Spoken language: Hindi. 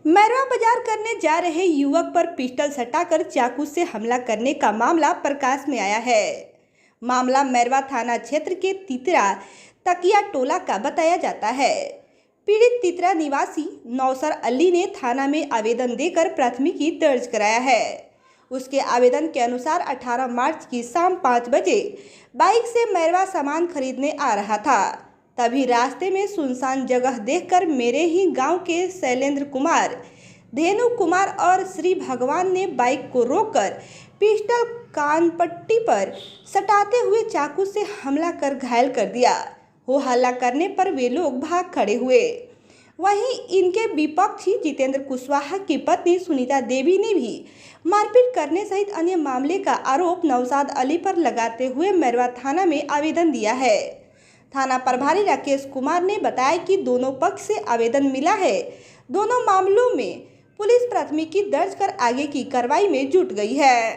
मैरवा बाजार करने जा रहे युवक पर पिस्टल सटाकर चाकू से हमला करने का मामला प्रकाश में आया है। मामला मैरवा थाना क्षेत्र के तितरा तकिया टोला का बताया जाता है। पीड़ित तितरा निवासी नौसर अली ने थाना में आवेदन देकर प्राथमिकी दर्ज कराया है। उसके आवेदन के अनुसार 18 मार्च की शाम 5 बजे बाइक से मैरवा सामान खरीदने आ रहा था। तभी रास्ते में सुनसान जगह देखकर मेरे ही गांव के शैलेंद्र कुमार, धेनु कुमार और श्री भगवान ने बाइक को रोककर पिस्टल कान पट्टी पर सटाते हुए चाकू से हमला कर घायल कर दिया। हो हल्ला करने पर वे लोग भाग खड़े हुए। वहीं इनके विपक्षी जितेंद्र कुशवाहा की पत्नी सुनीता देवी ने भी मारपीट करने सहित अन्य मामले का आरोप नौशाद अली पर लगाते हुए मैरवा थाना में आवेदन दिया है। थाना प्रभारी राकेश कुमार ने बताया कि दोनों पक्ष से आवेदन मिला है। दोनों मामलों में पुलिस प्राथमिकी दर्ज कर आगे की कार्रवाई में जुट गई है।